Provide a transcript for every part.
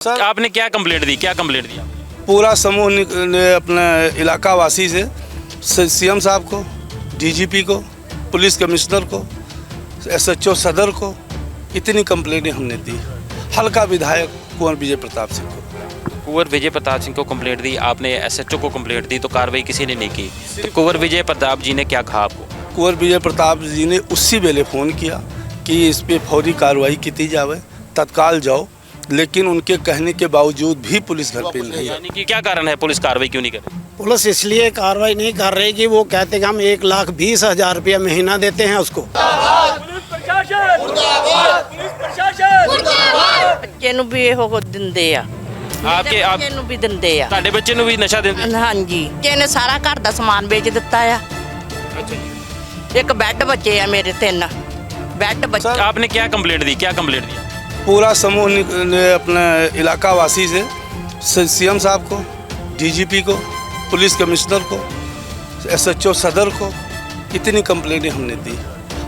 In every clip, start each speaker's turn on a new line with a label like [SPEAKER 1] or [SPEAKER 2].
[SPEAKER 1] Sir आपने क्या complaint दी, क्या कंप्लेंट दिया?
[SPEAKER 2] पूरा समूह ने अपने इलाका वासी से सीएम साहब को, डीजीपी को, पुलिस कमिश्नर को, एसएचओ सदर को इतनी कंप्लेंटें हमने दी। हल्का विधायक कुंवर विजय प्रताप सिंह को।
[SPEAKER 1] कुंवर विजय प्रताप सिंह को कंप्लेंट दी आपने, एसएचओ को कंप्लेंट दी, तो कार्रवाई किसी ने नहीं की। तो कुंवर विजय प्रताप जी ने क्या कहा आपको?
[SPEAKER 2] कुंवर विजय प्रताप जी ने उसी वेले फ़ोन किया कि इस पर फौरी कार्रवाई की जावे, तत्काल जाओ, लेकिन उनके कहने के बावजूद भी पुलिस घर पे नहीं।
[SPEAKER 1] यानी कि क्या कारण है पुलिस कार्रवाई क्यों नहीं कर रही?
[SPEAKER 3] पुलिस इसलिए कार्रवाई नहीं कर रही कि वो कहते कि हम 1,20,000 रुपया महीना देते हैं उसको।
[SPEAKER 4] ਬੱਚੇ ਨੂੰ ਵੀ ਇਹੋ ਦਿੰਦੇ ਆ
[SPEAKER 1] आपके आप
[SPEAKER 4] ਬੱਚੇ ਨੂੰ ਵੀ ਦਿੰਦੇ ਆ
[SPEAKER 1] ਤੁਹਾਡੇ ਬੱਚੇ ਨੂੰ ਵੀ ਨਸ਼ਾ ਦਿੰਦੇ?
[SPEAKER 4] ਹਾਂਜੀ ਬੱਚੇ ਨੇ ਸਾਰਾ ਘਰ ਦਾ ਸਮਾਨ ਵੇਚ ਦਿੱਤਾ ਆ।
[SPEAKER 1] अच्छा जी।
[SPEAKER 4] ਇੱਕ ਬੈੱਡ ਬੱਚੇ ਆ ਮੇਰੇ 3 ਬੈੱਡ ਬੱਚੇ।
[SPEAKER 1] आपने क्या कंप्लेंट दी, क्या कंप्लेंट दिया?
[SPEAKER 2] पूरा समूह ने अपने इलाका वासी से सीएम साहब को, डीजीपी को, पुलिस कमिश्नर को, एसएचओ सदर को इतनी कंप्लेंटें हमने दी।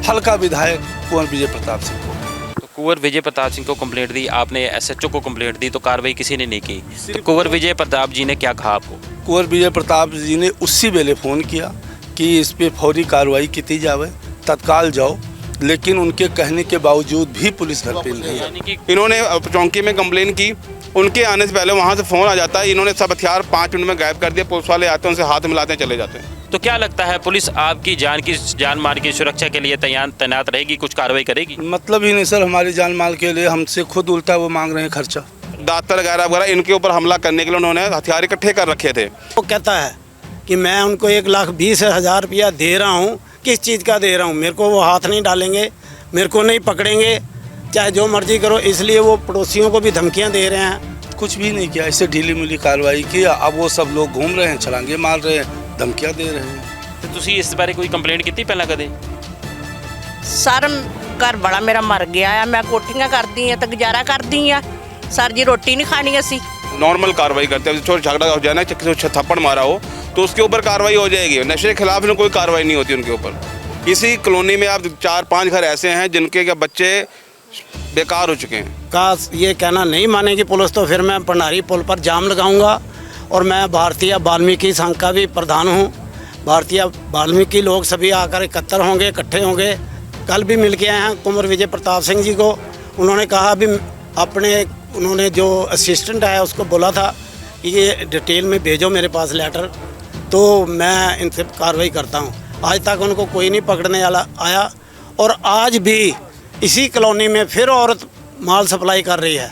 [SPEAKER 2] हल्का विधायक कुंवर विजय प्रताप सिंह को।
[SPEAKER 1] तो कुंवर विजय प्रताप सिंह को कंप्लेंट दी आपने, एसएचओ को कंप्लेंट दी, तो कार्रवाई किसी ने नहीं की। तो कुंवर विजय प्रताप जी ने क्या कहा आपको?
[SPEAKER 2] कुंवर विजय प्रताप जी ने उसी वेले फ़ोन किया कि इस पर फौरी कार्रवाई की जावे, तत्काल जाओ, लेकिन उनके कहने के बावजूद भी पुलिस घर पे नहीं।
[SPEAKER 1] यानी कि
[SPEAKER 5] इन्होंने चौंकी में कंप्लेन की, उनके आने से पहले वहाँ से फ़ोन आ जाता है, इन्होंने सब हथियार 5 मिनट में गायब कर दिया। पुलिस वाले आते हैं, उनसे हाथ मिलाते हैं, चले जाते हैं।
[SPEAKER 1] तो क्या लगता है पुलिस आपकी जान माल की सुरक्षा के लिए तैनात रहेगी, कुछ कार्रवाई करेगी?
[SPEAKER 2] मतलब ही नहीं सर, हमारी जान माल के लिए हमसे खुद उल्टा वो मांग रहे हैं खर्चा।
[SPEAKER 5] दातर वगैरह वगैरह इनके ऊपर हमला करने के लिए उन्होंने हथियार इकट्ठे कर रखे थे।
[SPEAKER 3] वो कहता है कि मैं उनको 1,20,000 रुपया दे रहा हूँ। किस चीज़ का दे रहा हूँ? मेरे को वो हाथ नहीं डालेंगे, मेरे को नहीं पकड़ेंगे, चाहे जो मर्जी करो। इसलिए वो पड़ोसियों को भी धमकियाँ दे रहे हैं।
[SPEAKER 2] कुछ भी नहीं किया, ऐसे ढीली मिली कार्रवाई की। अब वो सब लोग घूम रहे हैं, छलांगे मार रहे हैं, धमकियाँ दे रहे हैं।
[SPEAKER 1] तो ਤੁਸੀਂ ਇਸ ਬਾਰੇ ਕੋਈ ਕੰਪਲੇਂਟ ਕੀਤੀ ਪਹਿਲਾਂ ਕਦੇ?
[SPEAKER 4] ਸਰ ਘਰ ਵਾਲਾ ਮੇਰਾ ਮਰ ਗਿਆ ਆ, ਮੈਂ ਕੋਠੀਆਂ ਕਰਦੀ ਆ ਤੇ ਗੁਜ਼ਾਰਾ ਕਰਦੀ ਆ। ਸਰ ਜੀ ਰੋਟੀ ਨਹੀਂ ਖਾਣੀ ਅਸੀਂ।
[SPEAKER 5] नॉर्मल कार्रवाई करते हैं। छोटा झगड़ा हो जाए ना, किसी को थप्पड़ मारा हो तो उसके ऊपर कार्रवाई हो जाएगी। नशे के खिलाफ में कोई कार्रवाई नहीं होती उनके ऊपर। इसी कॉलोनी में आप 4-5 घर ऐसे हैं जिनके के बच्चे बेकार हो चुके हैं।
[SPEAKER 3] का ये कहना नहीं मानेगी पुलिस तो फिर मैं पंडारी पुल पर जाम लगाऊंगा। और मैं भारतीय वाल्मीकि संघ का भी प्रधान हूँ। भारतीय वाल्मीकि लोग सभी आकर एकत्र होंगे, इकट्ठे होंगे। कल भी मिल के आए हैं कुंवर विजय प्रताप सिंह जी को। उन्होंने कहा अभी उन्होंने जो असिस्टेंट है उसको बोला था कि ये डिटेल में भेजो मेरे पास लेटर, तो मैं इनसे कार्रवाई करता हूँ। आज तक उनको कोई नहीं पकड़ने वाला आया। और आज भी इसी कॉलोनी में फिर औरत माल सप्लाई कर रही है।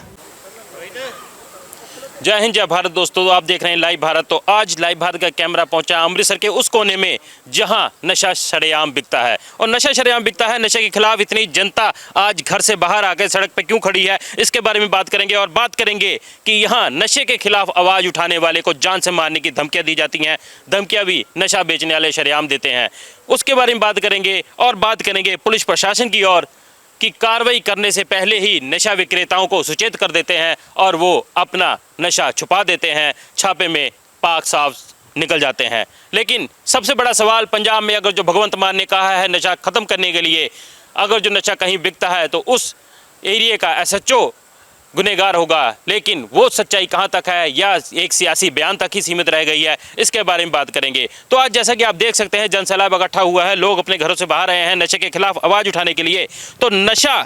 [SPEAKER 1] जय हिंद, जय भारत। दोस्तों आप देख रहे हैं लाइव भारत। तो आज लाइव भारत का कैमरा पहुंचा अमृतसर के उस कोने में जहां नशा शरेआम बिकता है। और नशा शरेआम बिकता है, नशे के खिलाफ इतनी जनता आज घर से बाहर आकर सड़क पर क्यों खड़ी है, इसके बारे में बात करेंगे। और बात करेंगे कि यहाँ नशे के खिलाफ आवाज़ उठाने वाले को जान से मारने की धमकियाँ दी जाती हैं। धमकियाँ भी नशा बेचने वाले शरेआम देते हैं, उसके बारे में बात करेंगे। और बात करेंगे पुलिस प्रशासन की ओर कि कार्रवाई करने से पहले ही नशा विक्रेताओं को सचेत कर देते हैं और वो अपना नशा छुपा देते हैं, छापे में पाक साफ निकल जाते हैं। लेकिन सबसे बड़ा सवाल, पंजाब में अगर जो भगवंत मान ने कहा है नशा ख़त्म करने के लिए, अगर जो नशा कहीं बिकता है तो उस एरिए का एसएचओ गुनहगार होगा। लेकिन वो सच्चाई कहाँ तक है या एक सियासी बयान तक ही सीमित रह गई है, इसके बारे में बात करेंगे। तो आज जैसा कि आप देख सकते हैं जनसैलाब इकट्ठा हुआ है, लोग अपने घरों से बाहर आए हैं नशे के खिलाफ आवाज़ उठाने के लिए। तो नशा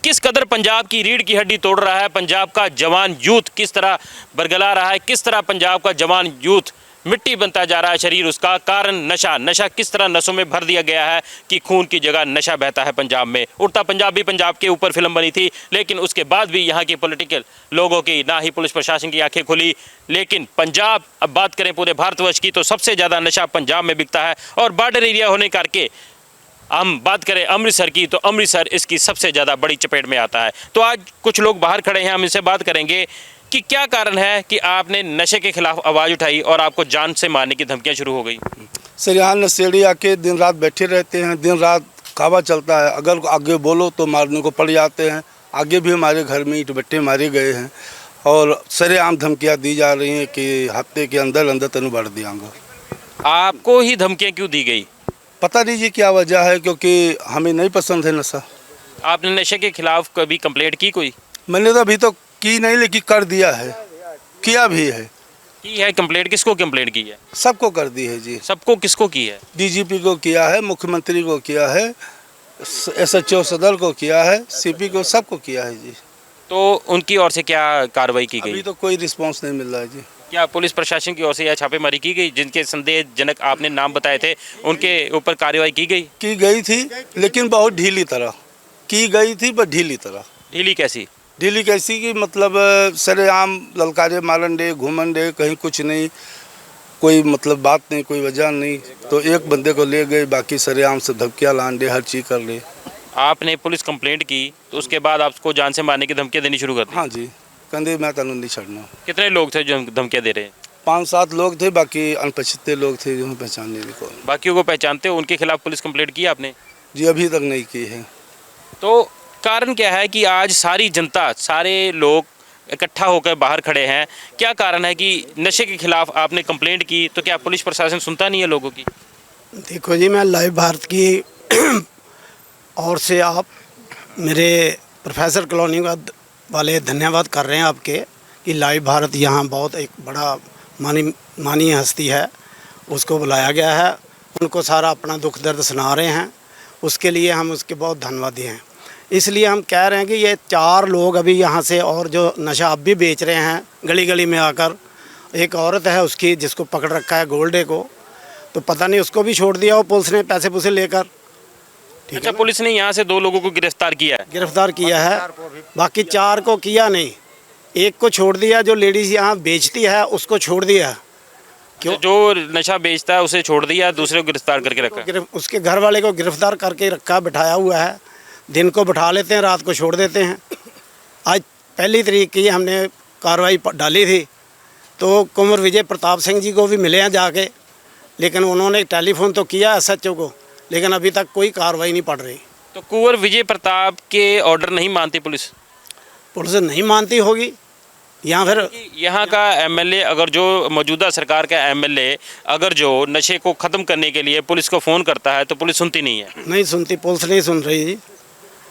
[SPEAKER 1] किस कदर पंजाब की रीढ़ की हड्डी तोड़ रहा है, पंजाब का जवान यूथ किस तरह बरगला रहा है, किस तरह पंजाब का जवान यूथ मिट्टी बनता जा रहा है शरीर, उसका कारण नशा किस तरह नसों में भर दिया गया है कि खून की जगह नशा बहता है पंजाब में। उड़ता पंजाब भी पंजाब के ऊपर फिल्म बनी थी, लेकिन उसके बाद भी यहाँ की पॉलिटिकल लोगों की, ना ही पुलिस प्रशासन की आंखें खुली। लेकिन पंजाब, अब बात करें पूरे भारतवर्ष की, तो सबसे ज़्यादा नशा पंजाब में बिकता है। और बॉर्डर एरिया होने करके हम बात करें अमृतसर की, तो अमृतसर इसकी सबसे ज़्यादा बड़ी चपेट में आता है। तो आज कुछ लोग बाहर खड़े हैं, हम इनसे बात करेंगे कि क्या कारण है कि आपने नशे के खिलाफ आवाज़ उठाई और आपको जान से मारने की धमकियां शुरू हो गई?
[SPEAKER 2] सर यहाँ नशेड़ी आके दिन रात बैठे रहते हैं, दिन रात काबा चलता है। अगर आगे बोलो तो मारने को पड़ जाते हैं। आगे भी हमारे घर में ईंट भट्टे मारे गए हैं और सरेआम धमकियाँ दी जा रही हैं कि हफ्ते के अंदर अंदर तनु बढ़ दियांगा।
[SPEAKER 1] आपको ही धमकियाँ क्यों दी गई?
[SPEAKER 2] पता नहीं जी क्या वजह है, क्योंकि हमें नहीं पसंद है नशा।
[SPEAKER 1] आपने नशे के खिलाफ कभी कंप्लेंट की कोई?
[SPEAKER 2] मैंने तो अभी तो की नहीं, लेकिन कर दिया है, किया भी है,
[SPEAKER 1] की है कंप्लेंट? किसको कंप्लेंट की है?
[SPEAKER 2] सबको कर दी है जी।
[SPEAKER 1] सबको किसको की है?
[SPEAKER 2] डीजीपी को किया है, मुख्यमंत्री को किया है, एसएचओ सदर को किया है, सीपी को, सबको किया है जी।
[SPEAKER 1] तो उनकी ओर से क्या कार्रवाई की
[SPEAKER 2] अभी
[SPEAKER 1] गई?
[SPEAKER 2] तो कोई रिस्पांस नहीं मिल रहा है जी।
[SPEAKER 1] क्या पुलिस प्रशासन की ओर से यह छापेमारी की गई? जिनके संदेहजनक आपने नाम बताए थे उनके ऊपर कार्रवाई की
[SPEAKER 2] गई थी, लेकिन बहुत ढीली तरह की गई थी, पर ढीली तरह।
[SPEAKER 1] ढीली कैसी?
[SPEAKER 2] ढीली कैसी कि मतलब सरेआम ललकारे मारन डे, घूमन डे, कहीं कुछ नहीं, कोई मतलब बात नहीं, कोई वजह नहीं। तो एक बंदे को ले गए, बाकी सरेआम से धमकियाँ लान डे, हर चीज़ कर ले।
[SPEAKER 1] आपने पुलिस कंप्लेंट की तो उसके बाद आपको जान से मारने की धमकियां देनी शुरू कर दी?
[SPEAKER 2] हाँ जी, कंधे मैं तनु नहीं छड़ना।
[SPEAKER 1] कितने लोग थे जो धमकियां दे रहे हैं?
[SPEAKER 2] 5-7 लोग थे, बाकी अनपछाते लोग थे जो पहचान नहीं को।
[SPEAKER 1] बाकियों को पहचानते हो? उनके खिलाफ पुलिस कंप्लेंट की आपने?
[SPEAKER 2] जी अभी तक नहीं की है।
[SPEAKER 1] तो कारण क्या है कि आज सारी जनता, सारे लोग इकट्ठा होकर बाहर खड़े हैं? क्या कारण है कि नशे के खिलाफ आपने कंप्लेंट की तो क्या पुलिस प्रशासन सुनता नहीं है लोगों की?
[SPEAKER 3] देखो जी, मैं लाइव भारत की और से आप मेरे प्रोफेसर कॉलोनी वाले धन्यवाद कर रहे हैं आपके कि लाइव भारत यहाँ बहुत एक बड़ा माननीय हस्ती है, उसको बुलाया गया है, उनको सारा अपना दुख दर्द सुना रहे हैं, उसके लिए हम उसके बहुत धन्यवादी हैं। इसलिए हम कह रहे हैं कि ये 4 लोग अभी यहाँ से, और जो नशा अब भी बेच रहे हैं गली गली में आकर, एक औरत है उसकी जिसको पकड़ रखा है गोल्डे को, तो पता नहीं उसको भी छोड़ दिया हो पुलिस ने पैसे पूसे लेकर।
[SPEAKER 1] अच्छा, पुलिस ने यहाँ से 2 लोगों को गिरफ्तार किया है?
[SPEAKER 3] गिरफ्तार किया है, बाकी 4 को किया नहीं, एक को छोड़ दिया। जो लेडीज़ यहाँ बेचती है उसको छोड़ दिया।
[SPEAKER 1] क्यों? जो नशा बेचता है उसे छोड़ दिया, दूसरे को गिरफ्तार करके रखा है?
[SPEAKER 3] उसके घर वाले को गिरफ्तार करके रखा, बिठाया हुआ है। दिन को बिठा लेते हैं, रात को छोड़ देते हैं। आज 1 तारीख की हमने कार्रवाई डाली थी, तो कुंवर विजय प्रताप सिंह जी को भी मिले हैं जाके, लेकिन उन्होंने टेलीफोन तो किया एसएचओ को, लेकिन अभी तक कोई कार्रवाई नहीं पड़ रही।
[SPEAKER 1] तो कुंवर विजय प्रताप के ऑर्डर नहीं मानती पुलिस?
[SPEAKER 3] पुलिस नहीं मानती होगी, या फिर
[SPEAKER 1] यहाँ का एमएलए, अगर जो मौजूदा सरकार का एमएलए अगर जो नशे को ख़त्म करने के लिए पुलिस को फ़ोन करता है तो पुलिस सुनती नहीं है?
[SPEAKER 3] नहीं सुनती, पुलिस नहीं सुन रही जी।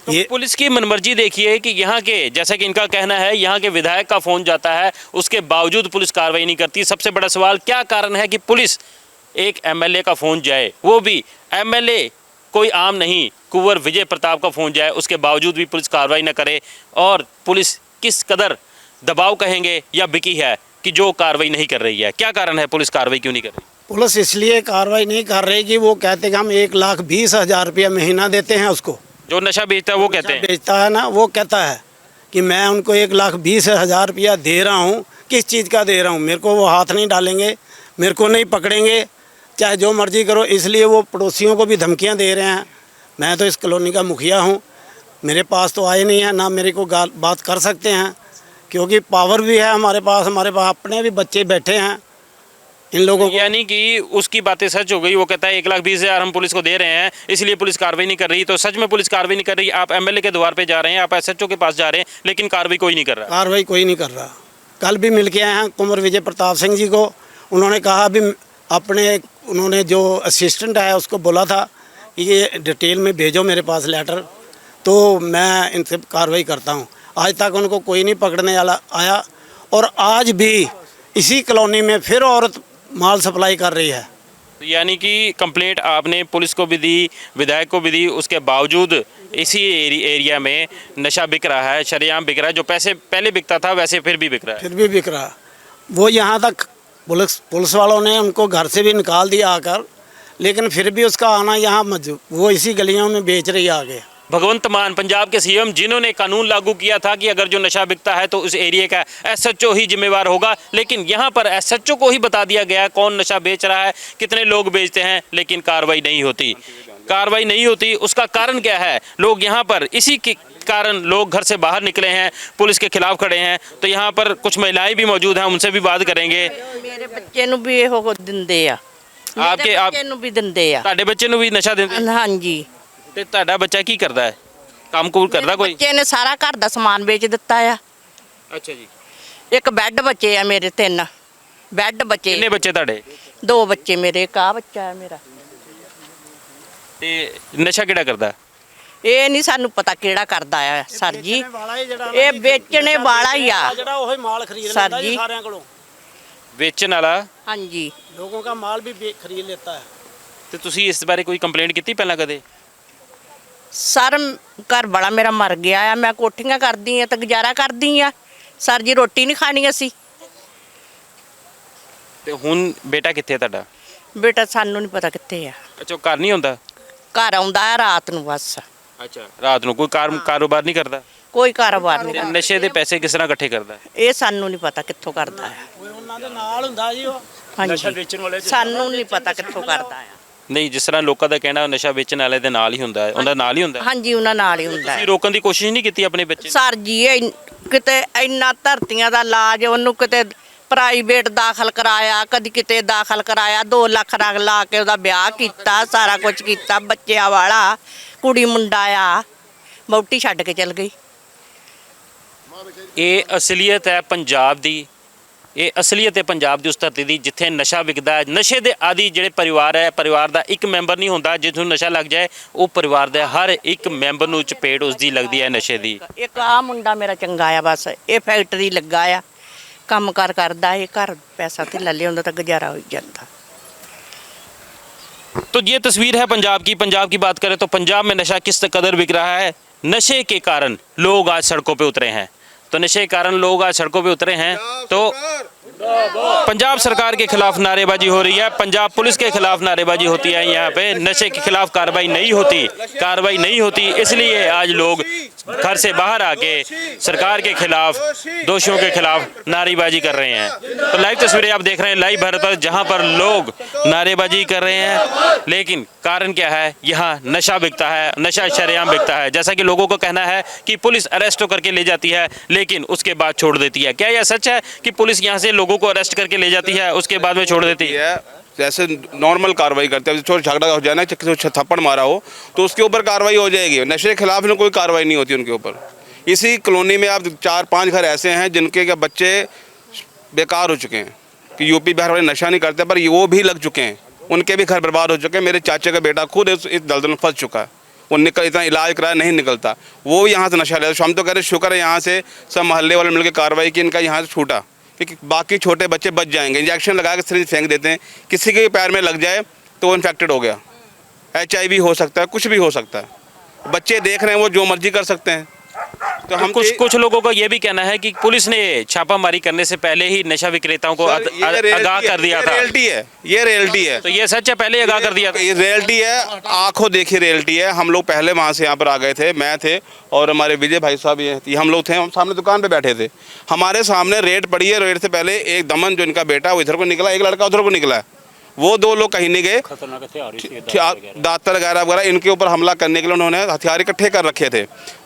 [SPEAKER 1] तो पुलिस की मनमर्जी देखिए कि यहाँ के, जैसा कि इनका कहना है, यहाँ के विधायक का फ़ोन जाता है, उसके बावजूद पुलिस कार्रवाई नहीं करती। सबसे बड़ा सवाल क्या कारण है कि पुलिस, एक एमएलए का फ़ोन जाए, वो भी एमएलए कोई आम नहीं, कुंवर विजय प्रताप का फ़ोन जाए, उसके बावजूद भी पुलिस कार्रवाई न करे? और पुलिस किस कदर दबाव कहेंगे या बिकी है कि जो कार्रवाई नहीं कर रही है? क्या कारण है पुलिस कार्रवाई क्यों नहीं कर रही?
[SPEAKER 3] पुलिस इसलिए कार्रवाई नहीं कर रही कि वो कहते कि हम 1,20,000 रुपया महीना देते हैं उसको।
[SPEAKER 1] जो नशा बेचता है वो कहते हैं,
[SPEAKER 3] बेचता है ना, वो कहता है कि मैं उनको 1,20,000 रुपया दे रहा हूँ। किस चीज़ का दे रहा हूँ? मेरे को वो हाथ नहीं डालेंगे, मेरे को नहीं पकड़ेंगे, चाहे जो मर्जी करो। इसलिए वो पड़ोसियों को भी धमकियाँ दे रहे हैं। मैं तो इस कॉलोनी का मुखिया हूँ, मेरे पास तो आए नहीं हैं, ना मेरे को बात कर सकते हैं, क्योंकि पावर भी है हमारे पास अपने भी बच्चे बैठे हैं इन लोगों को।
[SPEAKER 1] यानी कि उसकी बातें सच हो गई। वो कहता है 1,20,000 हम पुलिस को दे रहे हैं, इसलिए पुलिस कार्रवाई नहीं कर रही। तो सच में पुलिस कार्रवाई नहीं कर रही। आप एमएलए के द्वार पे जा रहे हैं, आप एसएचओ के पास जा रहे हैं, लेकिन कार्रवाई कोई नहीं कर रहा।
[SPEAKER 3] कार्रवाई कोई नहीं कर रहा। कल भी मिल के आए हैं कुंवर विजय प्रताप सिंह जी को, उन्होंने कहा अभी उन्होंने जो असिस्टेंट है उसको बोला था कि ये डिटेल में भेजो मेरे पास लेटर, तो मैं इनसे कार्रवाई करता हूँ। आज तक उनको कोई नहीं पकड़ने वाला आया, और आज भी इसी कॉलोनी में फिर औरत माल सप्लाई कर रही है।
[SPEAKER 1] यानी कि कंप्लेंट आपने पुलिस को भी दी, विधायक को भी दी, उसके बावजूद इसी एरिया में नशा बिक रहा है, शरेआम बिक रहा है। जो पैसे पहले बिकता था वैसे फिर भी बिक रहा है।
[SPEAKER 3] फिर भी बिक रहा। वो यहाँ तक पुलिस वालों ने उनको घर से भी निकाल दिया आकर, लेकिन फिर भी उसका आना यहाँ वो इसी गलियों में बेच रही है आगे।
[SPEAKER 1] भगवंत मान, पंजाब के सीएम, जिन्होंने कानून लागू किया था कि अगर जो नशा बिकता है तो उस एरिया का एसएचओ ही जिम्मेवार होगा, लेकिन यहाँ पर एसएचओ को ही बता दिया गया कौन नशा बेच रहा है, कितने लोग बेचते हैं, लेकिन कार्रवाई नहीं होती। कार्रवाई नहीं होती, उसका कारण क्या है? लोग यहाँ पर इसी के कारण लोग घर से बाहर निकले हैं, पुलिस के खिलाफ खड़े हैं। तो यहाँ पर कुछ महिलाएं भी मौजूद हैं, उनसे भी बात करेंगे।
[SPEAKER 4] मेरे बच्चे ਨੂੰ ਵੀ ਇਹੋ ਦਿੰਦੇ ਆ।
[SPEAKER 1] आपके
[SPEAKER 4] ਬੱਚੇ ਨੂੰ ਵੀ ਦਿੰਦੇ ਆ।
[SPEAKER 1] ਤੁਹਾਡੇ ਬੱਚੇ ਨੂੰ ਵੀ ਨਸ਼ਾ ਦਿੰਦੇ?
[SPEAKER 4] ਹਾਂਜੀ।
[SPEAKER 1] ਤੇ ਤੁਹਾਡਾ ਬੱਚਾ ਕੀ ਕਰਦਾ ਹੈ? ਕੰਮ-ਕੂਮ ਕਰਦਾ ਕੋਈ?
[SPEAKER 4] ਬੱਚੇ ਨੇ ਸਾਰਾ ਘਰ ਦਾ ਸਮਾਨ ਵੇਚ ਦਿੱਤਾ ਆ।
[SPEAKER 1] ਅੱਛਾ ਜੀ।
[SPEAKER 4] ਇੱਕ ਬੈੱਡ ਬੱਚੇ ਆ ਮੇਰੇ 3 ਬੈੱਡ ਬੱਚੇ।
[SPEAKER 1] ਕਿੰਨੇ ਬੱਚੇ ਤੁਹਾਡੇ?
[SPEAKER 4] 2 ਬੱਚੇ ਮੇਰੇ, ਇੱਕ ਆ ਬੱਚਾ ਹੈ ਮੇਰਾ।
[SPEAKER 1] ਤੇ ਨਸ਼ਾ ਕਿਹੜਾ ਕਰਦਾ?
[SPEAKER 4] ਇਹ ਨਹੀਂ ਸਾਨੂੰ ਪਤਾ ਕਿਹੜਾ ਕਰਦਾ ਆ ਸਰ ਜੀ, ਇਹ ਵੇਚਣੇ ਵਾਲਾ ਹੀ ਆ
[SPEAKER 3] ਜਿਹੜਾ ਉਹ ਮਾਲ ਖਰੀਦ
[SPEAKER 4] सर
[SPEAKER 3] ਲੈਂਦਾ ਜੀ
[SPEAKER 4] जी।
[SPEAKER 3] ਸਾਰਿਆਂ ਕੋਲੋਂ।
[SPEAKER 1] ਵੇਚਣ ਵਾਲਾ।
[SPEAKER 4] ਹਾਂਜੀ
[SPEAKER 3] लोगों का माल भी खरीद लेता है।
[SPEAKER 1] ਤੇ ਤੁਸੀਂ ਇਸ ਬਾਰੇ ਕੋਈ ਕੰਪਲੇਂਟ ਕੀਤੀ ਪਹਿਲਾਂ ਕਦੇ?
[SPEAKER 4] ਸਰ ਘਰ ਵਾਲਾ ਮੇਰਾ ਮਰ ਗਿਆ ਆ, ਮੈਂ ਕੋਠੀਆਂ ਕਰਦੀ ਆ ਤੇ ਗੁਜ਼ਾਰਾ ਕਰਦੀ ਆ ਸਰ ਜੀ, ਰੋਟੀ ਨਹੀਂ ਖਾਣੀ ਅਸੀਂ।
[SPEAKER 1] ਤੇ ਹੁਣ ਬੇਟਾ ਕਿੱਥੇ ਹੈ ਤੁਹਾਡਾ?
[SPEAKER 4] ਬੇਟਾ ਸਾਨੂੰ ਨਹੀਂ ਪਤਾ ਕਿੱਥੇ ਆ,
[SPEAKER 1] ਅੱਛਾ, ਉਹ ਘਰ ਨਹੀਂ ਹੁੰਦਾ?
[SPEAKER 4] ਘਰ ਆਉਂਦਾ ਆ ਰਾਤ ਨੂੰ ਬਸ,
[SPEAKER 1] ਅੱਛਾ, ਰਾਤ ਨੂੰ ਕੋਈ ਕਾਰੋਬਾਰ ਨਹੀਂ ਕਰਦਾ?
[SPEAKER 4] ਕੋਈ ਕਾਰੋਬਾਰ ਨਹੀਂ
[SPEAKER 1] ਤੇ
[SPEAKER 4] ਕਰਦਾ।
[SPEAKER 1] ਨਸ਼ੇ ਦੇ ਪੈਸੇ ਕਿਸ ਤਰ੍ਹਾਂ ਇਕੱਠੇ ਕਰਦਾ?
[SPEAKER 4] ਇਹ ਸਾਨੂੰ ਨਹੀਂ ਪਤਾ ਕਿੱਥੋਂ ਕਰਦਾ ਆ।
[SPEAKER 3] ਉਹ ਉਹਨਾਂ ਦੇ ਨਾਲ ਹੁੰਦਾ ਜੀ ਉਹ।
[SPEAKER 4] ਹਾਂਜੀ ਸਾਨੂੰ ਨਹੀਂ ਪਤਾ ਕਿੱਥੋਂ ਕਰਦਾ ਆ।
[SPEAKER 1] ਨਹੀਂ, ਜਿਸ ਤਰ੍ਹਾਂ ਲੋਕਾਂ ਦਾ ਕਹਿਣਾ ਨਸ਼ਾ ਵੇਚਣ ਵਾਲੇ ਦੇ ਨਾਲ ਹੀ ਹੁੰਦਾ ਹੈ, ਉਹਦਾ ਨਾਲ ਹੀ ਹੁੰਦਾ ਹੈ।
[SPEAKER 4] ਹਾਂਜੀ ਉਹਨਾਂ ਨਾਲ ਹੀ ਹੁੰਦਾ
[SPEAKER 1] ਤੁਸੀਂ
[SPEAKER 4] ਹੈ।
[SPEAKER 1] ਰੋਕਣ ਦੀ ਕੋਸ਼ਿਸ਼ ਨਹੀਂ ਕੀਤੀ ਆਪਣੇ ਬੱਚੇ ਨੂੰ?
[SPEAKER 4] ਸਰ ਜੀ ਇਹ ਕਿਤੇ ਇੰਨਾ ਧਰਤੀਆਂ ਦਾ ਇਲਾਜ, ਉਹਨੂੰ ਕਿਤੇ ਪ੍ਰਾਈਵੇਟ ਦਾਖਲ ਕਰਾਇਆ, ਕਦੀ ਕਿਤੇ ਦਾਖਲ ਕਰਾਇਆ, 2 ਲੱਖ ਰਗ ਲਾ ਕੇ ਉਹਦਾ ਵਿਆਹ ਕੀਤਾ, ਸਾਰਾ ਕੁਝ ਕੀਤਾ, ਬੱਚਿਆਂ ਵਾਲਾ, ਕੁੜੀ ਮੁੰਡਾ ਆ, ਵਹੁਟੀ ਛੱਡ ਕੇ ਚਲ ਗਈ।
[SPEAKER 1] ਇਹ ਅਸਲੀਅਤ ਹੈ ਪੰਜਾਬ ਦੀ, ਇਹ ਅਸਲੀਅਤ ਹੈ ਪੰਜਾਬ ਦੀ ਉਸ ਧਰਤੀ ਦੀ ਜਿੱਥੇ ਨਸ਼ਾ ਵਿਕਦਾ ਹੈ। ਨਸ਼ੇ ਦੇ ਆਦੀ ਜਿਹੜੇ ਪਰਿਵਾਰ ਹੈ, ਪਰਿਵਾਰ ਦਾ ਇੱਕ ਮੈਂਬਰ ਨਹੀਂ ਹੁੰਦਾ ਜਿਸ ਨੂੰ ਨਸ਼ਾ ਲੱਗ ਜਾਏ, ਉਹ ਪਰਿਵਾਰ ਦੇ ਹਰ ਇੱਕ ਮੈਂਬਰ ਨੂੰ ਚਪੇਟ ਉਸ ਦੀ ਲੱਗਦੀ ਹੈ ਨਸ਼ੇ ਦੀ।
[SPEAKER 4] ਇੱਕ ਆ ਮੁੰਡਾ ਮੇਰਾ ਚੰਗਾ ਆ, ਬਸ ਇਹ ਫੈਕਟਰੀ ਲੱਗਾ ਆ, ਕੰਮ ਕਾਰ ਕਰਦਾ, ਇਹ ਘਰ ਪੈਸਾ ਤੇ ਲੈ ਲਿਆਉਂਦਾ ਤਾਂ ਗੁਜ਼ਾਰਾ ਹੋ ਜਾਂਦਾ।
[SPEAKER 1] तो ये तस्वीर है पंजाब की बात करें तो पंजाब में नशा किस कदर बिक रहा है। नशे के कारण लोग आज सड़कों पे उतरे हैं, तो नशे के कारण लोग आज सड़कों पे उतरे हैं तो पंजाब सरकार के खिलाफ नारेबाजी हो रही है, पंजाब पुलिस के खिलाफ नारेबाजी होती है। यहाँ पे नशे के खिलाफ कार्रवाई नहीं होती, इसलिए आज लोग घर से बाहर आके सरकार के खिलाफ, दोषियों के खिलाफ नारेबाजी कर रहे हैं। तो लाइव तस्वीरें आप देख रहे हैं लाइव भारत पर, जहाँ पर लोग नारेबाजी कर रहे हैं, लेकिन कारण क्या है, यहाँ नशा बिकता है, नशा शरेआम बिकता है। जैसा कि लोगों को कहना है कि पुलिस अरेस्ट तो करके ले जाती है लेकिन उसके बाद छोड़ देती है। क्या यह सच है कि पुलिस यहाँ से लोगों को अरेस्ट करके ले जाती है उसके बाद में छोड़ देती है?
[SPEAKER 5] जैसे नॉर्मल कार्रवाई करते हैं, छोटा झगड़ा हो जाए ना, किसी को थप्पड़ मारा हो तो उसके ऊपर कार्रवाई हो जाएगी। नशे के खिलाफ में कोई कार्रवाई नहीं होती उनके ऊपर। इसी कॉलोनी में आप 4-5 घर ऐसे हैं जिनके क्या बच्चे बेकार हो चुके हैं कि यूपी बिहार वाले नशा नहीं करते पर वो भी लग चुके हैं, उनके भी घर बर्बाद हो चुके हैं। मेरे चाचे का बेटा खुद इस दलदल में फंस चुका है, वो इतना इलाज कराया नहीं निकलता, वो यहाँ से नशा लेता। हम तो कह रहे शुक्र है यहाँ से सब मोहल्ले वाले मिलकर कार्रवाई की, इनका यहाँ से छूटा, क्योंकि बाकी छोटे बच्चे बच जाएंगे। इंजेक्शन लगा के सिरिंज फेंक देते हैं, किसी के पैर में लग जाए तो वो इन्फेक्टेड हो गया, HIV हो सकता है, कुछ भी हो सकता है। बच्चे देख रहे हैं वो जो मर्जी कर सकते हैं। तो हम
[SPEAKER 1] कुछ लोगों का ये भी कहना है कि पुलिस ने छापामारी करने से पहले ही नशा विक्रेताओं को आगाह कर दिया था।
[SPEAKER 5] ये रियलिटी है।
[SPEAKER 1] तो ये सच है, पहले आगाह कर दिया था?
[SPEAKER 5] ये रियलिटी है, आंखों देखी रियलिटी है। हम लोग पहले वहाँ से यहाँ पर आ गए थे, मैं थे और हमारे विजय भाई साहब ये हम लोग थे, हम सामने दुकान पे बैठे थे, हमारे सामने रेड पड़ी है। रेड से पहले एक दमन जो इनका बेटा वो इधर को निकला, एक लड़का उधर को निकला है, वो 2 लोग कहीं नहीं गए, दातर वगैरह इनके ऊपर हमला करने के लिए उन्होंने हथियार इकट्ठे कर रखे थे।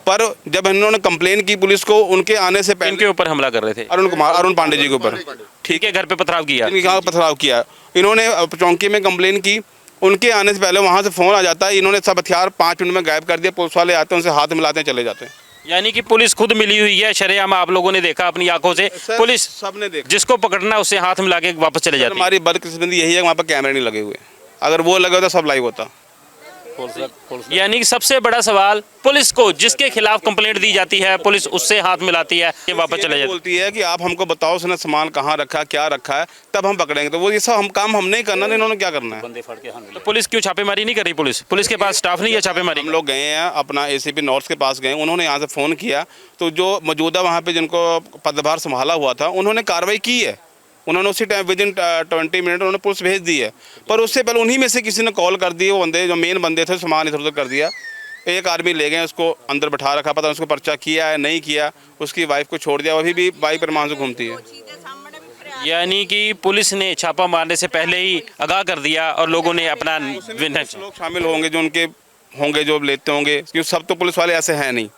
[SPEAKER 5] पर जब इन्होंने कंप्लेन की पुलिस को, उनके आने से पहले
[SPEAKER 1] इनके ऊपर हमला कर रहे थे,
[SPEAKER 5] अरुण पांडे जी के ऊपर,
[SPEAKER 1] ठीक है, घर पे पथराव किया,
[SPEAKER 5] इनके यहाँ पथराव किया। इन्होंने चौंकी में कंप्लेन की, उनके आने से पहले वहाँ से फ़ोन आ जाता है, इन्होंने सब हथियार 5 मिनट में गायब कर दिया। पुलिस वाले आते हैं, उनसे हाथ मिलाते हैं, चले जाते हैं।
[SPEAKER 1] यानी कि पुलिस खुद मिली हुई है, शरेआम आप लोगों ने देखा अपनी आंखों से, पुलिस
[SPEAKER 5] सबने देखा,
[SPEAKER 1] जिसको पकड़ना है उससे हाथ मिला के वापस चले जाती है।
[SPEAKER 5] हमारी बदकिस्मती यही है वहाँ पर कैमरे नहीं लगे हुए, अगर वो लगे होता सब लाइव होता।
[SPEAKER 1] यानी कि सबसे बड़ा सवाल, पुलिस को जिसके खिलाफ कंप्लेंट दी जाती है पुलिस उससे हाथ मिलाती है, ये वापस चले जाती है।
[SPEAKER 5] बोलती है कि आप हमको बताओ उसने सामान कहाँ रखा, क्या रखा है, तब हम पकड़ेंगे। तो वो ये सब हम काम हमने ही करना, इन्होंने क्या करना है।
[SPEAKER 1] तो पुलिस क्यों छापेमारी नहीं कर रही? पुलिस के पास स्टाफ नहीं है छापेमारी?
[SPEAKER 5] हम लोग गए हैं अपना ACP नॉर्थ के पास गए, उन्होंने यहाँ से फ़ोन किया तो जो मौजूदा वहाँ पे जिनको पदभार संभाला हुआ था उन्होंने कार्रवाई की है, उन्होंने उसी टाइम विदिन 20 मिनट उन्होंने पुलिस भेज दी है। पर उससे पहले उन्हीं में से किसी ने कॉल कर दी, वो बंदे जो मेन बंदे थे सामान इधर उधर कर दिया। एक आदमी ले गए, उसको अंदर बैठा रखा, पता उसको पर्चा किया है नहीं किया, उसकी वाइफ को छोड़ दिया, अभी भी बाइक पर मान से घूमती है।
[SPEAKER 1] यानी कि पुलिस ने छापा मारने से पहले ही आगाह कर दिया और लोगों ने अपना
[SPEAKER 5] लोग शामिल होंगे जो उनके होंगे, जो लेते होंगे, क्योंकि सब तो पुलिस वाले ऐसे हैं नहीं।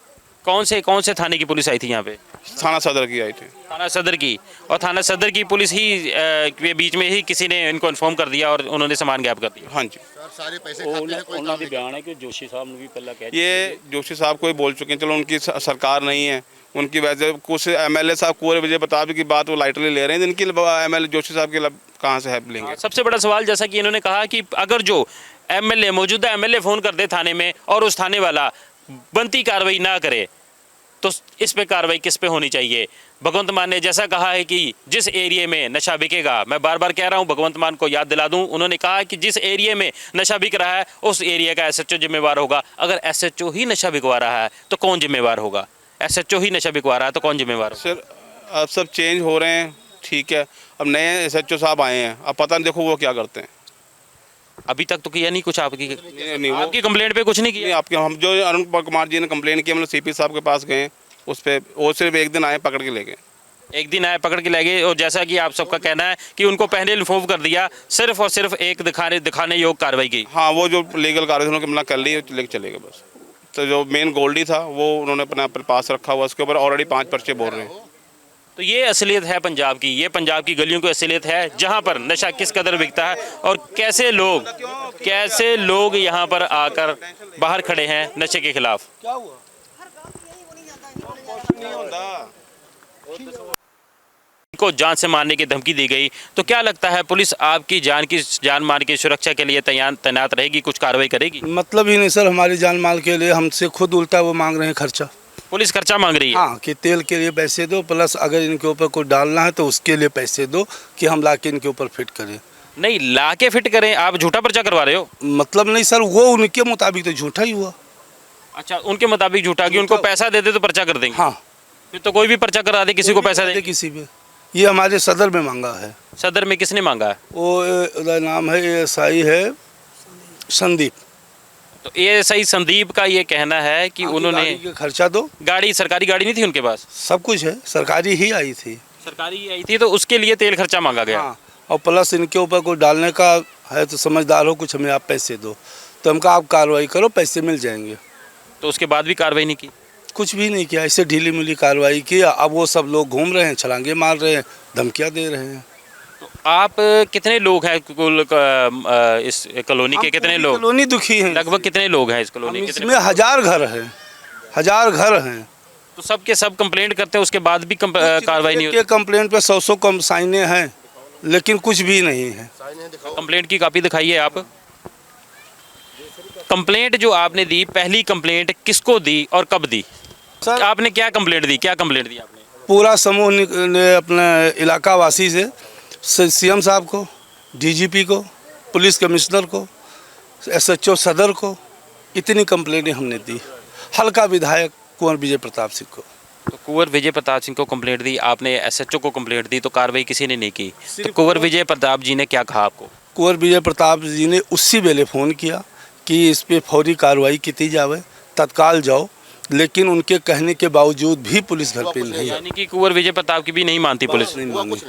[SPEAKER 1] कौन से थाने की पुलिस आई थी यहाँ पे?
[SPEAKER 5] थाना सदर की आई थी।
[SPEAKER 1] थाना सदर की, और थाना सदर की पुलिस ही के बीच में ही किसी ने इनको इन्फॉर्म कर दिया और उन्होंने सामान गायब कर दिया।
[SPEAKER 5] हाँ जी,
[SPEAKER 6] सारे पैसे खाते हैं, कोई काम बयान है कि जोशी साहब ने भी पहले कह
[SPEAKER 5] ये जोशी साहब को ही बोल चुके हैं, चलो उनकी सरकार नहीं है, उनकी वजह से कुछ MLA साहब कुंवर विजय प्रताप की बात वो लाइटली ले रहे हैं, इनकी MLA जोशी साहब की कहाँ से हेल्प लेंगे।
[SPEAKER 1] सबसे बड़ा सवाल, जैसा कि इन्होंने कहा कि अगर जो मौजूदा MLA फ़ोन कर दे थाने में और उस थाने वाला बनती कार्रवाई ना करे तो इस पे कार्रवाई किस पे होनी चाहिए? भगवंत मान ने जैसा कहा है कि जिस एरिया में नशा बिकेगा, मैं बार बार कह रहा हूं, भगवंत मान को याद दिला दूं, उन्होंने कहा कि जिस एरिया में नशा बिक रहा है उस एरिया का एसएचओ जिम्मेवार होगा। अगर एसएचओ ही नशा बिकवा रहा है तो कौन जिम्मेवार होगा? एसएचओ ही नशा बिकवा रहा है तो कौन जिम्मेवार होगा?
[SPEAKER 5] सर अब सब चेंज हो रहे हैं, ठीक है, अब नए एसएचओ साहब आए हैं, अब पता नहीं देखो वो क्या करते हैं।
[SPEAKER 1] अभी तक तो किया नहीं कुछ आपकी
[SPEAKER 5] नहीं, वो
[SPEAKER 1] आपकी कंप्लेंट पे कुछ नहीं
[SPEAKER 5] नहीं,
[SPEAKER 1] किया?
[SPEAKER 5] आपके हम जो अरुण कुमार जी ने कंप्लेन की, हम लोग सीपी साहब के पास गए, उस पर वो सिर्फ एक दिन आए, पकड़ के ले गए।
[SPEAKER 1] एक दिन आए, पकड़ के ले गए, और जैसा कि आप सबका कहना है कि उनको पहले इन्फॉर्म कर दिया, सिर्फ और सिर्फ एक दिखाने योग कार्रवाई की।
[SPEAKER 5] हाँ, वो जो लीगल कार्रवाई उन्होंने मना कर ली, लेके चले गए बस। तो जो मेन गोल्डी था वो उन्होंने अपने पास रखा हुआ, उसके ऊपर ऑलरेडी 5 पर्चे बोल रहे हैं।
[SPEAKER 1] तो ये असलियत है पंजाब की, ये पंजाब की गलियों की असलियत है, जहाँ पर नशा किस कदर बिकता है और कैसे लोग यहाँ पर आकर बाहर खड़े हैं नशे के खिलाफ। को जान से मारने की धमकी दी गई, तो क्या लगता है पुलिस आपकी जान माल की सुरक्षा के लिए तैनात रहेगी, कुछ कार्रवाई करेगी?
[SPEAKER 2] मतलब ही नहीं सर, हमारी जान माल के लिए हमसे खुद उल्टा वो मांग रहे हैं खर्चा।
[SPEAKER 1] पुलिस खर्चा मांग रही है?
[SPEAKER 2] हाँ, कि तेल के लिए पैसे दो, प्लस अगर इनके ऊपर कुछ डालना है तो उसके लिए पैसे दो कि हम ला के इनके ऊपर फिट करें।
[SPEAKER 1] नहीं, ला के फिट करें? आप झूठा पर्चा करवा रहे हो?
[SPEAKER 2] मतलब नहीं सर, वो उनके मुताबिक तो झूठा ही हुआ।
[SPEAKER 1] अच्छा, उनके मुताबिक झूठा कि उनको पैसा दे दे तो पर्चा कर देंगे?
[SPEAKER 2] हाँ,
[SPEAKER 1] फिर तो कोई भी पर्चा करा दे, किसी को पैसा दे?
[SPEAKER 2] किसी भी। ये हमारे सदर में मांगा है।
[SPEAKER 1] सदर में किसने मांगा है?
[SPEAKER 2] वो नाम है एएसआई है संदीप।
[SPEAKER 1] तो एएसआई संदीप का ये कहना है कि उन्होंने
[SPEAKER 2] गाड़ी का खर्चा दो।
[SPEAKER 1] गाड़ी, सरकारी गाड़ी नहीं थी उनके पास?
[SPEAKER 2] सब कुछ है, सरकारी ही आई थी।
[SPEAKER 1] सरकारी आई थी, तो उसके लिए तेल खर्चा मांगा गया।
[SPEAKER 2] हाँ, और प्लस इनके ऊपर कुछ डालने का है तो समझदार हो, कुछ हमें आप पैसे दो, तो हमका आप कार्रवाई करो, पैसे मिल जाएंगे।
[SPEAKER 1] तो उसके बाद भी कार्रवाई नहीं की?
[SPEAKER 2] कुछ भी नहीं किया, ऐसे ढीली मिली कार्रवाई किया। अब वो सब लोग घूम रहे हैं, छलांगे मार रहे हैं, धमकियाँ दे रहे हैं।
[SPEAKER 1] तो आप कितने लोग हैं कुल इस कॉलोनी के? कितने लोग?
[SPEAKER 2] कॉलोनी दुखी है।
[SPEAKER 1] लगभग कितने लोग हैं इस कॉलोनी?
[SPEAKER 2] इसमें 1000 घर हैं, 1000 घर हैं।
[SPEAKER 1] तो सब के सब कंप्लेंट करते हैं, उसके बाद भी कार्रवाई नहीं होती?
[SPEAKER 2] कंप्लेंट पे 100 कम साइने हैं, लेकिन कुछ भी नहीं है।
[SPEAKER 1] कंप्लेंट की कॉपी दिखाइए आप। कंप्लेंट जो आपने दी, पहली कंप्लेंट किसको दी और कब दी?
[SPEAKER 2] सर,
[SPEAKER 1] आपने क्या कंप्लेंट दी? क्या कंप्लेंट दी आपने?
[SPEAKER 2] पूरा समूह ने अपने इलाका वासी से सीएम साहब को, डीजीपी को, पुलिस कमिश्नर को, एसएचओ सदर को, इतनी कंप्लेंटें हमने दी। हल्का विधायक कुंवर विजय प्रताप सिंह को।
[SPEAKER 1] तो कुंवर विजय प्रताप सिंह को कंप्लेंट दी आपने, एसएचओ को कंप्लेंट दी, तो कार्रवाई किसी ने नहीं की। तो कुंवर विजय प्रताप जी ने क्या कहा आपको?
[SPEAKER 2] कुंवर विजय प्रताप जी ने उसी वेले फ़ोन किया कि इस पे फौरी कार्रवाई की जावे, तत्काल जाओ, लेकिन उनके कहने के बावजूद भी पुलिस घर पे नहीं।
[SPEAKER 1] यानी कि कुंवर विजय प्रताप की भी नहीं मानती पुलिस?
[SPEAKER 2] नहीं मानी।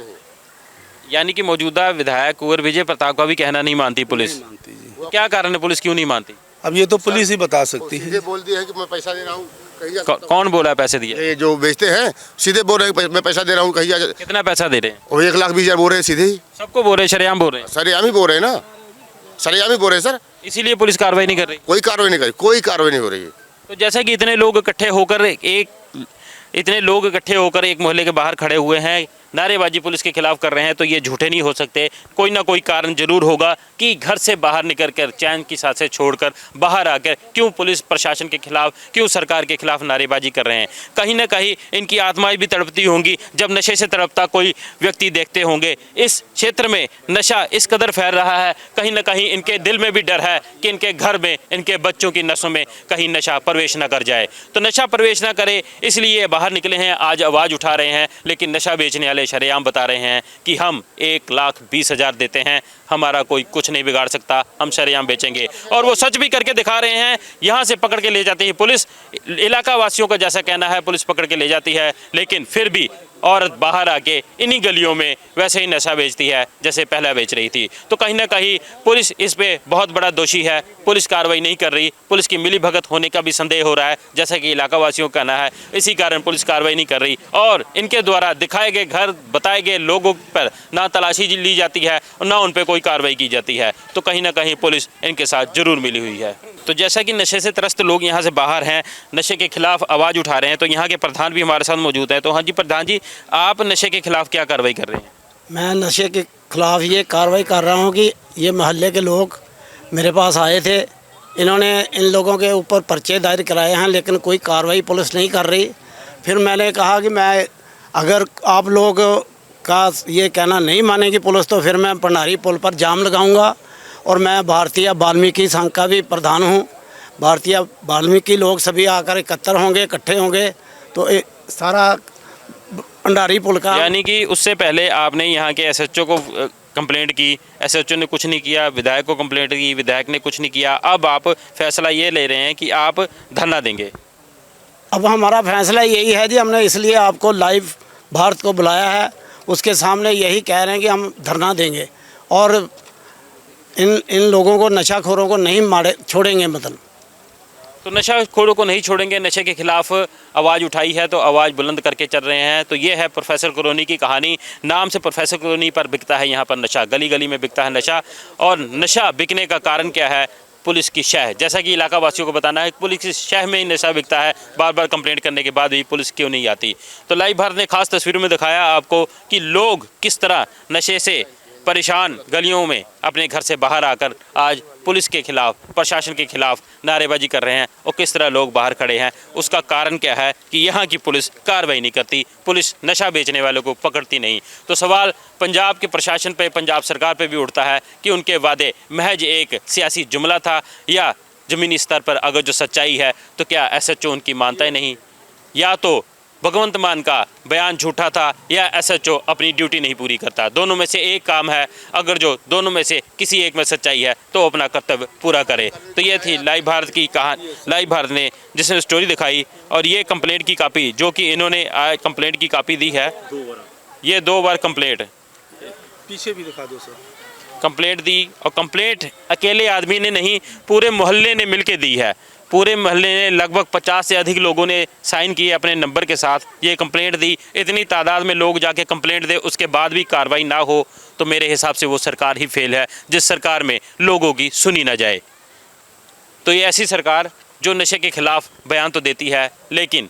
[SPEAKER 1] यानी कि मौजूदा विधायक कुंवर विजय प्रताप का भी कहना नहीं मानती पुलिस?
[SPEAKER 2] मानती जी।
[SPEAKER 1] क्या कारण है, पुलिस क्यों नहीं मानती?
[SPEAKER 2] अब ये तो पुलिस ही बता सकती है।
[SPEAKER 7] सीधे बोल दिया है कि मैं पैसा दे रहा हूँ, कहीं जा सकता
[SPEAKER 1] कौन बोला पैसे दिए?
[SPEAKER 7] हूँ। ये जो बेचते हैं सीधे बोल रहे हैं मैं पैसा दे रहा हूँ, कहीं जा।
[SPEAKER 1] कितना पैसा दे रहे हैं?
[SPEAKER 7] और 1,20,000 बोल रहे हैं सीधे ही।
[SPEAKER 1] सबको बोल रहे हैं, शरेआम बोल रहे हैं?
[SPEAKER 7] सरेआम ही बोल रहे हैं ना, सरेआम ही बोल रहे हैं सर।
[SPEAKER 1] इसीलिए पुलिस कार्रवाई नहीं कर रही?
[SPEAKER 7] कोई कार्रवाई नहीं करी, कोई कार्रवाई नहीं हो रही है।
[SPEAKER 1] तो जैसा कि इतने लोग इकट्ठे होकर एक मोहल्ले के बाहर खड़े हुए हैं, नारेबाजी पुलिस के खिलाफ कर रहे हैं, तो ये झूठे नहीं हो सकते। कोई ना कोई कारण जरूर होगा कि घर से बाहर निकल कर, चैन की सांसें छोड़कर बाहर आकर क्यों पुलिस प्रशासन के खिलाफ, क्यों सरकार के खिलाफ नारेबाजी कर रहे हैं। कहीं ना कहीं इनकी आत्माएं भी तड़पती होंगी जब नशे से तड़पता कोई व्यक्ति देखते होंगे। इस क्षेत्र में नशा इस कदर फैल रहा है, कहीं ना कहीं इनके दिल में भी डर है कि इनके घर में, इनके बच्चों की नसों में कहीं नशा प्रवेश न कर जाए। तो नशा प्रवेश न करे इसलिए बाहर निकले हैं, आज आवाज़ उठा रहे हैं। लेकिन नशा बेचने वाले शरेआम बता रहे हैं कि हम 1,20,000 देते हैं, हमारा कोई कुछ नहीं बिगाड़ सकता, हम शरेआम बेचेंगे। और वो सच भी करके दिखा रहे हैं। यहाँ से पकड़ के ले जाती है पुलिस, इलाका वासियों का जैसा कहना है पुलिस पकड़ के ले जाती है, लेकिन फिर भी औरत बाहर आके इन्हीं गलियों में वैसे ही नशा बेचती है जैसे पहले बेच रही थी। तो कहीं ना कहीं पुलिस इस पे बहुत बड़ा दोषी है। पुलिस कार्रवाई नहीं कर रही, पुलिस की मिलीभगत होने का भी संदेह हो रहा है, जैसा कि इलाका वासियों का कहना है। इसी कारण पुलिस कार्रवाई नहीं कर रही और इनके द्वारा दिखाए गए घर, बताए गए लोगों पर ना तलाशी ली जाती है और ना उन पर कोई कार्रवाई की जाती है। तो कहीं ना कहीं पुलिस इनके साथ जरूर मिली हुई है। तो जैसा कि नशे से त्रस्त लोग यहाँ से बाहर हैं, नशे के खिलाफ आवाज़ उठा रहे हैं, तो यहाँ के प्रधान भी हमारे साथ मौजूद हैं। तो हाँ जी प्रधान जी, आप नशे के खिलाफ क्या कार्रवाई कर रहे हैं?
[SPEAKER 3] मैं नशे के खिलाफ ये कार्रवाई कर रहा हूँ कि ये मोहल्ले के लोग मेरे पास आए थे इन्होंने इन लोगों के ऊपर पर्चे दायर कराए हैं, लेकिन कोई कार्रवाई पुलिस नहीं कर रही। फिर मैंने कहा कि मैं अगर आप लोग का ये कहना नहीं मानेगी पुलिस, तो फिर मैं पंडारी पुल पर जाम लगाऊंगा। और मैं भारतीय वाल्मीकि संघ का भी प्रधान हूँ। भारतीय वाल्मीकि लोग सभी आकर एकत्र होंगे, इकट्ठे होंगे, तो सारा पंडारी पुल का।
[SPEAKER 1] यानी कि उससे पहले आपने यहाँ के एसएचओ को कंप्लेंट की, एसएचओ ने कुछ नहीं किया, विधायक को कंप्लेंट की, विधायक ने कुछ नहीं किया। अब आप फैसला ये ले रहे हैं कि आप धरना देंगे।
[SPEAKER 3] अब हमारा फैसला यही है जी, हमने इसलिए आपको लाइव भारत को बुलाया है। उसके सामने यही कह रहे हैं कि हम धरना देंगे और इन लोगों को, नशाखोरों को नहीं छोड़ेंगे। मतलब
[SPEAKER 1] तो नशाखोरों को नहीं छोड़ेंगे, नशे के खिलाफ आवाज़ उठाई है तो आवाज़ बुलंद करके चल रहे हैं। तो ये है प्रोफेसर कॉलोनी की कहानी। नाम से प्रोफेसर कॉलोनी पर बिकता है यहाँ पर नशा, गली गली में बिकता है नशा। और नशा बिकने का कारण क्या है? पुलिस की शह। जैसा कि इलाका वासियों को बताना है, पुलिस की शह में ही नशा बिकता है। बार बार कंप्लेंट करने के बाद भी पुलिस क्यों नहीं आती? तो लाइव भारत ने खास तस्वीरों में दिखाया आपको कि लोग किस तरह नशे से परेशान गलियों में अपने घर से बाहर आकर आज पुलिस के खिलाफ, प्रशासन के खिलाफ नारेबाजी कर रहे हैं। और किस तरह लोग बाहर खड़े हैं, उसका कारण क्या है कि यहाँ की पुलिस कार्रवाई नहीं करती, पुलिस नशा बेचने वालों को पकड़ती नहीं। तो सवाल पंजाब के प्रशासन पे, पंजाब सरकार पे भी उठता है कि उनके वादे महज एक सियासी जुमला था, या ज़मीनी स्तर पर अगर जो सच्चाई है तो क्या एसएचओ उनकी मानता ही नहीं, या तो भगवंत मान का बयान झूठा था, या एसएचओ अपनी ड्यूटी नहीं पूरी करता। दोनों में से एक काम है। अगर जो दोनों में से किसी एक में सच्चाई है तो अपना कर्तव्य पूरा करे। तो ये थी लाइव भारत की कहानी, लाइव भारत ने जिसने स्टोरी दिखाई। और ये कंप्लेंट की कापी जो कि इन्होंने कंप्लेंट की कापी दी है, ये 2 बार कंप्लेंट
[SPEAKER 2] पीछे भी दिखा दो सर।
[SPEAKER 1] कंप्लेंट दी, और कंप्लेंट अकेले आदमी ने नहीं, पूरे मोहल्ले ने मिलके दी है। पूरे मोहल्ले ने लगभग 50 से अधिक लोगों ने साइन किए अपने नंबर के साथ, ये कंप्लेंट दी। इतनी तादाद में लोग जाके कंप्लेंट दे, उसके बाद भी कार्रवाई ना हो, तो मेरे हिसाब से वो सरकार ही फेल है, जिस सरकार में लोगों की सुनी ना जाए। तो ये ऐसी सरकार जो नशे के खिलाफ बयान तो देती है, लेकिन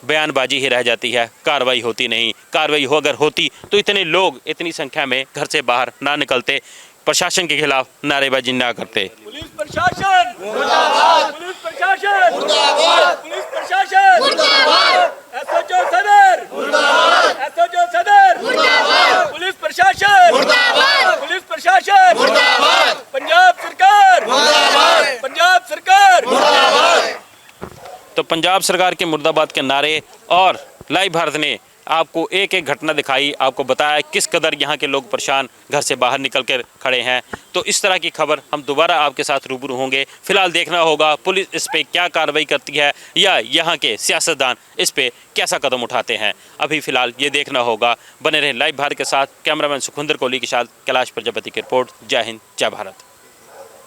[SPEAKER 1] बयानबाजी ही रह जाती है, कार्रवाई होती नहीं। कार्रवाई हो अगर होती तो इतने लोग इतनी संख्या में घर से बाहर ना निकलते, प्रशासन के खिलाफ नारेबाजी ना करते।
[SPEAKER 8] पुलिस प्रशासन मुर्दाबाद, पुलिस प्रशासन मुर्दाबाद, पुलिस प्रशासन मुर्दाबाद, एसएचओ सदर मुर्दाबाद, एसएचओ सदर मुर्दाबाद, पुलिस प्रशासन मुर्दाबाद, पुलिस प्रशासन मुर्दाबाद, पंजाब सरकार मुर्दाबाद, पंजाब सरकार मुर्दाबाद।
[SPEAKER 1] तो पंजाब सरकार के मुर्दाबाद के नारे और लाइव भारत ने आपको एक एक घटना दिखाई, आपको बताया किस कदर यहाँ के लोग परेशान घर से बाहर निकल कर खड़े हैं। तो इस तरह की खबर हम दोबारा आपके साथ रूबरू होंगे। फिलहाल देखना होगा पुलिस इस पे क्या कार्रवाई करती है, या यहाँ के सियासतदान इस पे कैसा कदम उठाते हैं। अभी फ़िलहाल ये देखना होगा। बने रहें लाइव भारत के साथ। कैमरामैन सुखविंदर कोहली के साथ कैलाश प्रजापति की रिपोर्ट। जय हिंद, जय भारत।